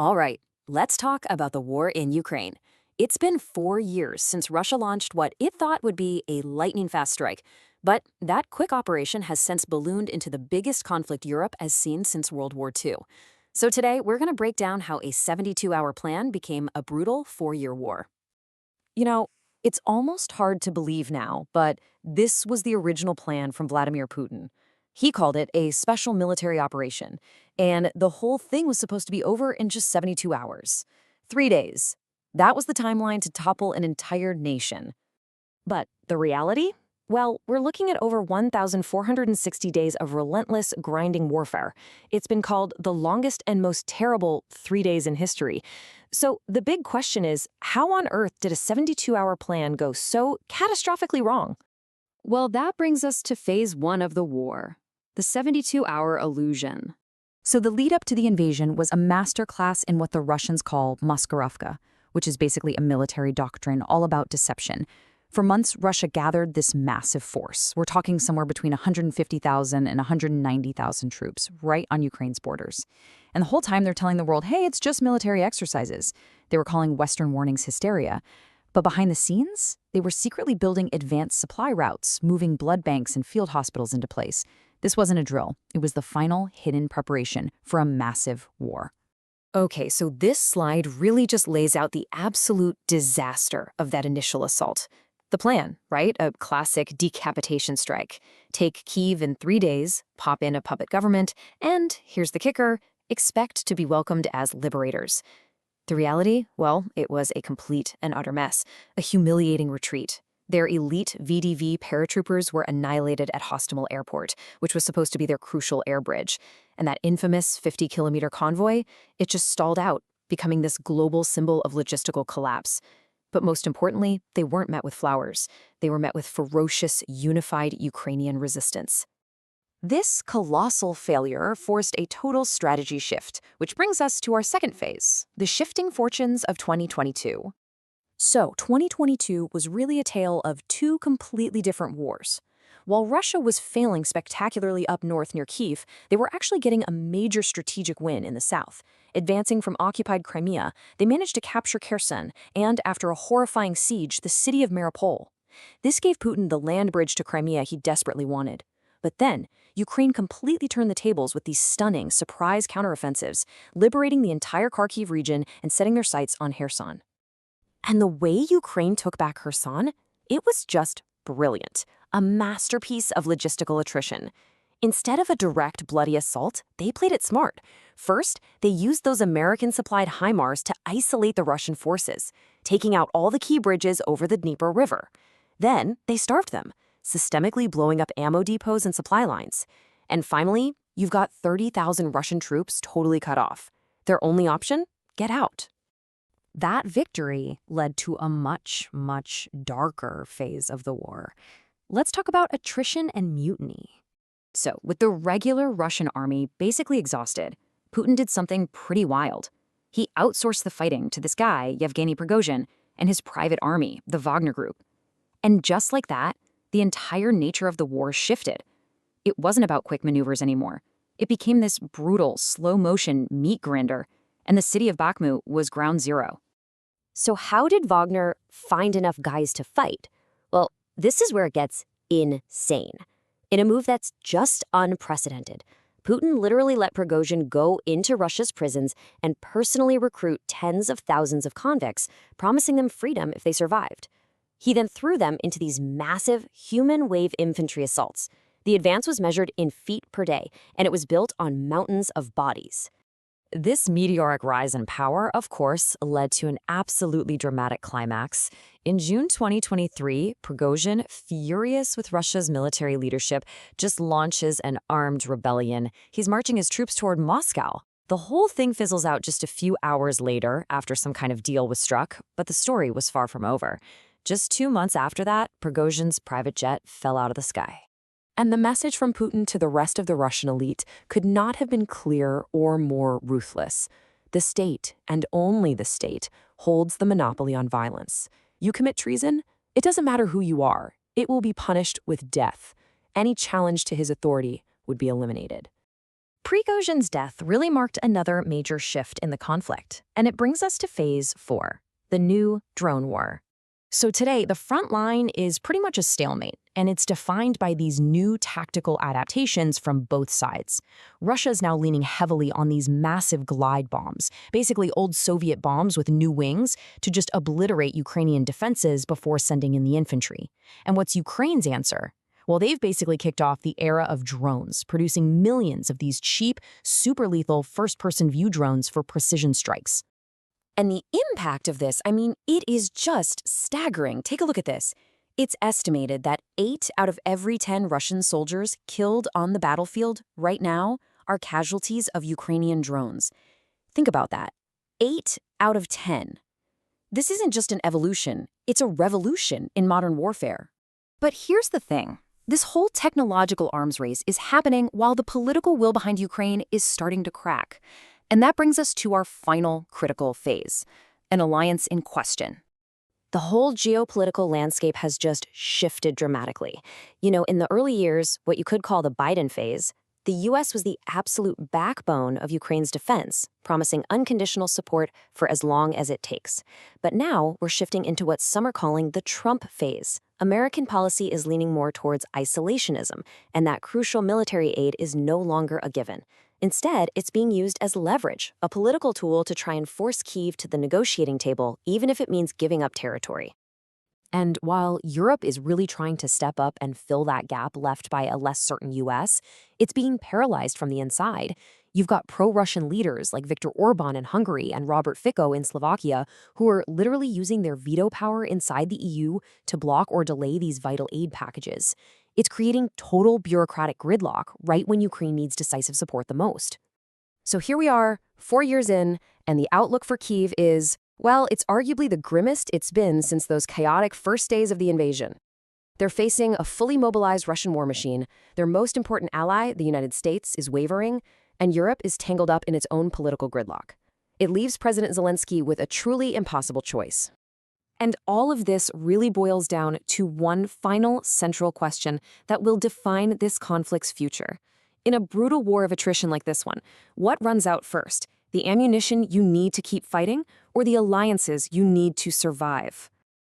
All right, let's talk about the war in Ukraine. It's been 4 years since Russia launched what it thought would be a lightning-fast strike. But that quick operation has since ballooned into the biggest conflict Europe has seen since World War II. So today, we're going to break down how a 72-hour plan became a brutal 4-year war. You know, it's almost hard to believe now, but this was the original plan from Vladimir Putin. He called it a special military operation, and the whole thing was supposed to be over in just 72 hours. 3 days. That was the timeline to topple an entire nation. But the reality? Well, we're looking at over 1,460 days of relentless, grinding warfare. It's been called the longest and most terrible 3 days in history. So the big question is, how on earth did a 72-hour plan go so catastrophically wrong? Well, that brings us to phase one of the war, the 72-hour illusion. So the lead up to the invasion was a masterclass in what the Russians call maskirovka, which is basically a military doctrine all about deception. For months, Russia gathered this massive force. We're talking somewhere between 150,000 and 190,000 troops right on Ukraine's borders. And the whole time they're telling the world, hey, it's just military exercises. They were calling Western warnings hysteria. But behind the scenes, they were secretly building advanced supply routes, moving blood banks and field hospitals into place. This wasn't a drill. It was the final hidden preparation for a massive war. Okay, so this slide really just lays out the absolute disaster of that initial assault. The plan, right? A classic decapitation strike. Take Kyiv in 3 days, pop in a puppet government, and, here's the kicker, expect to be welcomed as liberators. The reality? Well, it was a complete and utter mess. A humiliating retreat. Their elite VDV paratroopers were annihilated at Hostomel Airport, which was supposed to be their crucial air bridge. And that infamous 50-kilometer convoy, it just stalled out, becoming this global symbol of logistical collapse. But most importantly, they weren't met with flowers. They were met with ferocious, unified Ukrainian resistance. This colossal failure forced a total strategy shift, which brings us to our second phase, the shifting fortunes of 2022. So, 2022 was really a tale of two completely different wars. While Russia was failing spectacularly up north near Kyiv, they were actually getting a major strategic win in the south. Advancing from occupied Crimea, they managed to capture Kherson and, after a horrifying siege, the city of Mariupol. This gave Putin the land bridge to Crimea he desperately wanted. But then, Ukraine completely turned the tables with these stunning surprise counteroffensives, liberating the entire Kharkiv region and setting their sights on Kherson. And the way Ukraine took back Kherson, it was just brilliant. A masterpiece of logistical attrition. Instead of a direct, bloody assault, they played it smart. First, they used those American-supplied HIMARS to isolate the Russian forces, taking out all the key bridges over the Dnieper River. Then, they starved them, systemically blowing up ammo depots and supply lines. And finally, you've got 30,000 Russian troops totally cut off. Their only option? Get out. That victory led to a much, much darker phase of the war. Let's talk about attrition and mutiny. So, with the regular Russian army basically exhausted, Putin did something pretty wild. He outsourced the fighting to this guy, Yevgeny Prigozhin, and his private army, the Wagner Group. And just like that, the entire nature of the war shifted. It wasn't about quick maneuvers anymore. It became this brutal, slow-motion meat grinder, and the city of Bakhmut was ground zero. So how did Wagner find enough guys to fight? Well, this is where it gets insane. In a move that's just unprecedented, Putin literally let Prigozhin go into Russia's prisons and personally recruit tens of thousands of convicts, promising them freedom if they survived. He then threw them into these massive human wave infantry assaults. The advance was measured in feet per day, and it was built on mountains of bodies. This meteoric rise in power, of course, led to an absolutely dramatic climax. In June 2023, Prigozhin, furious with Russia's military leadership, just launches an armed rebellion. He's marching his troops toward Moscow. The whole thing fizzles out just a few hours later, after some kind of deal was struck, but the story was far from over. Just 2 months after that, Prigozhin's private jet fell out of the sky. And the message from Putin to the rest of the Russian elite could not have been clearer or more ruthless. The state, and only the state, holds the monopoly on violence. You commit treason? It doesn't matter who you are. It will be punished with death. Any challenge to his authority would be eliminated. Prigozhin's death really marked another major shift in the conflict, and it brings us to Phase 4, the new drone war. So today, the front line is pretty much a stalemate, and it's defined by these new tactical adaptations from both sides. Russia is now leaning heavily on these massive glide bombs, basically old Soviet bombs with new wings, to just obliterate Ukrainian defenses before sending in the infantry. And what's Ukraine's answer? Well, they've basically kicked off the era of drones, producing millions of these cheap, super lethal first-person view drones for precision strikes. And the impact of this, it is just staggering. Take a look at this. It's estimated that 8 out of every 10 Russian soldiers killed on the battlefield right now are casualties of Ukrainian drones. Think about that. 8 out of 10. This isn't just an evolution, it's a revolution in modern warfare. But here's the thing. This whole technological arms race is happening while the political will behind Ukraine is starting to crack. And that brings us to our final critical phase, an alliance in question. The whole geopolitical landscape has just shifted dramatically. In the early years, what you could call the Biden phase, the U.S. was the absolute backbone of Ukraine's defense, promising unconditional support for as long as it takes. But now we're shifting into what some are calling the Trump phase. American policy is leaning more towards isolationism, and that crucial military aid is no longer a given. Instead, it's being used as leverage, a political tool to try and force Kyiv to the negotiating table, even if it means giving up territory. And while Europe is really trying to step up and fill that gap left by a less certain U.S., it's being paralyzed from the inside. You've got pro-Russian leaders like Viktor Orban in Hungary and Robert Fico in Slovakia who are literally using their veto power inside the EU to block or delay these vital aid packages. It's creating total bureaucratic gridlock right when Ukraine needs decisive support the most. So here we are, 4 years in, and the outlook for Kyiv is, well, it's arguably the grimmest it's been since those chaotic first days of the invasion. They're facing a fully mobilized Russian war machine. Their most important ally, the United States, is wavering, and Europe is tangled up in its own political gridlock. It leaves President Zelensky with a truly impossible choice. And all of this really boils down to one final central question that will define this conflict's future. In a brutal war of attrition like this one, what runs out first? The ammunition you need to keep fighting, or the alliances you need to survive?